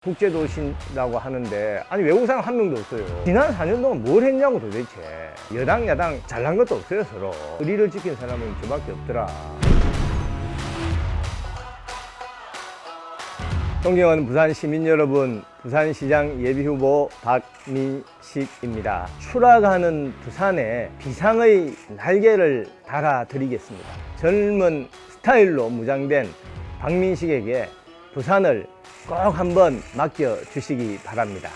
국제도시라고 하는데 아니 외국 사람 한 명도 없어요. 지난 4년 동안 뭘 했냐고 도대체. 여당 야당 잘난 것도 없어요. 서로 의리를 지킨 사람은 저밖에 없더라. 존경하는 부산 시민 여러분, 부산시장 예비후보 박민식입니다. 추락하는 부산에 비상의 날개를 달아드리겠습니다. 젊은 스타일로 무장된 박민식에게 부산을 꼭 한번 맡겨주시기 바랍니다.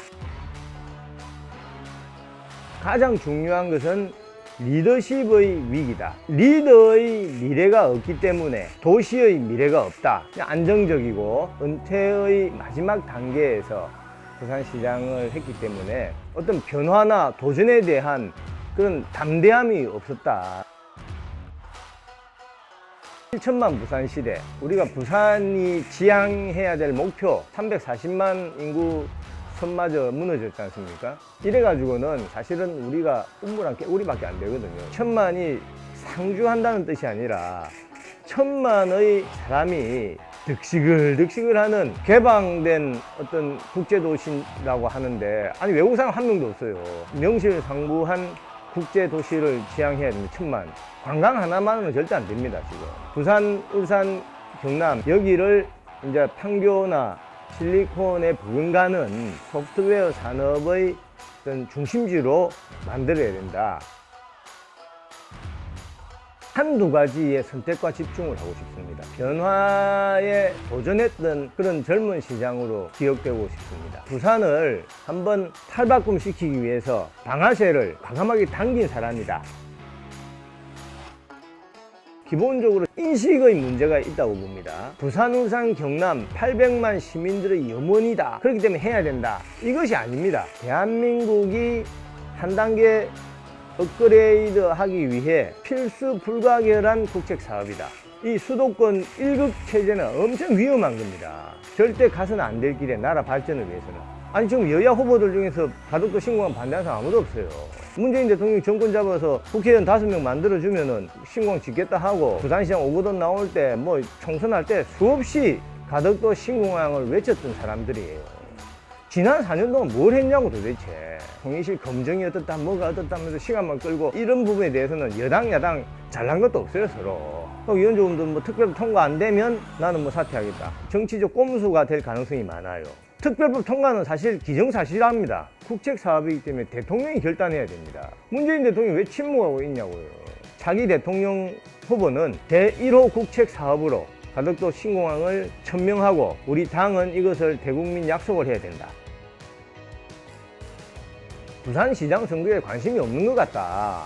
가장 중요한 것은 리더십의 위기다. 리더의 미래가 없기 때문에 도시의 미래가 없다. 안정적이고 은퇴의 마지막 단계에서 부산시장을 했기 때문에 어떤 변화나 도전에 대한 그런 담대함이 없었다. 7천만 부산 시대, 우리가 부산이 지향해야 될 목표 340만 인구 선마저 무너졌지 않습니까? 이래가지고는 사실은 우리가 우물한 개구리밖에 안 되거든요. 1,000만이 상주한다는 뜻이 아니라 1,000만의 사람이 득식을 하는 개방된 어떤 국제도시라고 하는데 아니 외국 사람 한 명도 없어요. 명실상부한 국제도시를 지향해야 됩니다. 1,000만. 관광 하나만은 절대 안 됩니다. 지금 부산, 울산, 경남 여기를 이제 판교나 실리콘에 버금가는 소프트웨어 산업의 어떤 중심지로 만들어야 된다. 한두 가지의 선택과 집중을 하고 싶습니다. 변화에 도전했던 그런 젊은 시장으로 기억되고 싶습니다. 부산을 한번 탈바꿈시키기 위해서 방아쇠를 과감하게 당긴 사람이다. 기본적으로 인식의 문제가 있다고 봅니다. 부산, 울산, 경남 800만 시민들의 염원이다. 그렇기 때문에 해야 된다. 이것이 아닙니다. 대한민국이 한 단계 업그레이드 하기 위해 필수 불가결한 국책 사업이다. 이 수도권 1급 체제는 엄청 위험한 겁니다. 절대 가서는 안 될 길에 나라 발전을 위해서는. 아니 지금 여야 후보들 중에서 가덕도 신공항 반대하는 사람 아무도 없어요. 문재인 대통령이 정권 잡아서 국회의원 5명 만들어주면은 신공항 짓겠다 하고 부산시장 오거돈 나올 때 뭐 총선할 때 수없이 가덕도 신공항을 외쳤던 사람들이에요. 지난 4년 동안 뭘 했냐고 도대체. 통일실 검증이 어떻다 뭐가 어떻다 하면서 시간만 끌고 이런 부분에 대해서는 여당 야당 잘난 것도 없어요 서로. 위원장도 뭐 특별법 통과 안 되면 나는 뭐 사퇴하겠다. 정치적 꼼수가 될 가능성이 많아요. 특별법 통과는 사실 기정사실합니다. 국책 사업이기 때문에 대통령이 결단해야 됩니다. 문재인 대통령이 왜 침묵하고 있냐고요. 자기 대통령 후보는 제1호 국책 사업으로 가덕도 신공항을 천명하고 우리 당은 이것을 대국민 약속을 해야 된다. 부산시장 선거에 관심이 없는 것 같다.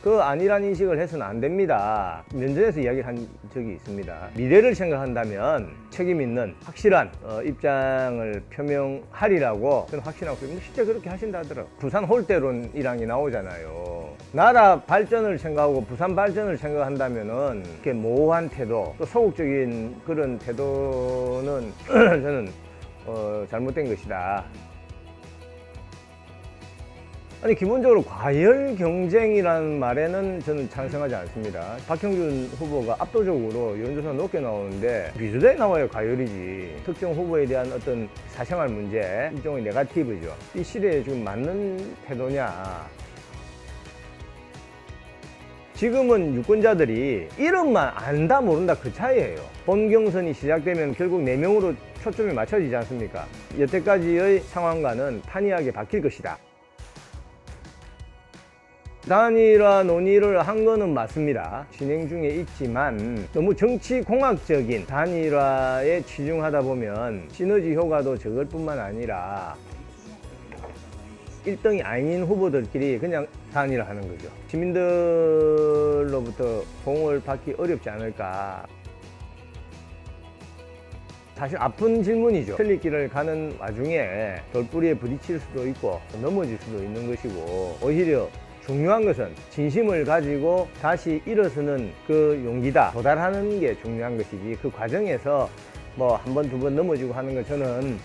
그 아니란 인식을 해서는 안 됩니다. 면전에서 이야기를 한 적이 있습니다. 미래를 생각한다면 책임 있는 확실한 입장을 표명하리라고 저는 확신하고 실제 그렇게 하신다 하더라고요. 부산 홀대론이랑이 나오잖아요. 나라 발전을 생각하고 부산 발전을 생각한다면은 이렇게 모호한 태도 또 소극적인 그런 태도는 저는 잘못된 것이다. 아니 기본적으로 과열 경쟁이라는 말에는 저는 찬성하지 않습니다. 박형준 후보가 압도적으로 여론조사 높게 나오는데 비슷하게 나와야 과열이지. 특정 후보에 대한 어떤 사생활 문제, 일종의 네거티브죠. 이 시대에 지금 맞는 태도냐. 지금은 유권자들이 이름만 안다 모른다 그 차이예요. 본 경선이 시작되면 결국 4명으로 초점이 맞춰지지 않습니까? 여태까지의 상황과는 판이하게 바뀔 것이다. 단일화 논의를 한 거는 맞습니다. 진행 중에 있지만 너무 정치공학적인 단일화에 치중하다 보면 시너지 효과도 적을 뿐만 아니라 1등이 아닌 후보들끼리 그냥 단일화 하는 거죠. 시민들로부터 공을 받기 어렵지 않을까. 사실 아픈 질문이죠. 틀리길을 가는 와중에 돌뿌리에 부딪힐 수도 있고 넘어질 수도 있는 것이고 오히려 중요한 것은 진심을 가지고 다시 일어서는 그 용기다. 도달하는 게 중요한 것이지 그 과정에서 뭐 한 번, 두 번 넘어지고 하는 건 저는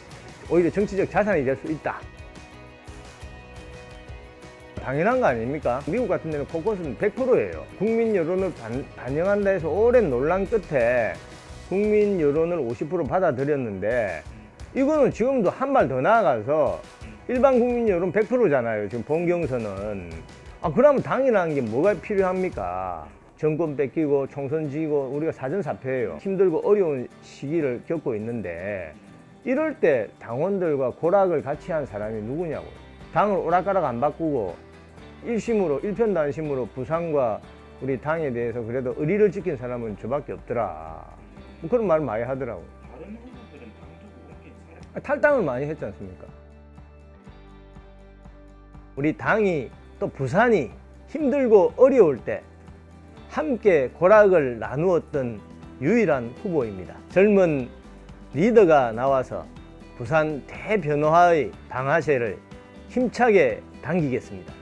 오히려 정치적 자산이 될 수 있다. 당연한 거 아닙니까? 미국 같은 데는 포커스는 100%예요. 국민 여론을 반영한다 해서 오랜 논란 끝에 국민 여론을 50% 받아들였는데 이거는 지금도 한 발 더 나아가서 일반 국민 여론 100%잖아요. 지금 본경선은. 그러면 당이라는 게 뭐가 필요합니까? 정권 뺏기고 총선 지고 우리가 사전사표예요. 힘들고 어려운 시기를 겪고 있는데 이럴 때 당원들과 고락을 같이 한 사람이 누구냐고요. 당을 오락가락 안 바꾸고 일편단심으로 부산과 우리 당에 대해서 그래도 의리를 지킨 사람은 저밖에 없더라. 뭐 그런 말 많이 하더라고요. 다른 후보들은 당적으로 옮긴 사례. 탈당을 많이 했지 않습니까? 우리 당이 또 부산이 힘들고 어려울 때 함께 고락을 나누었던 유일한 후보입니다. 젊은 리더가 나와서 부산 대변화의 방아쇠를 힘차게 당기겠습니다.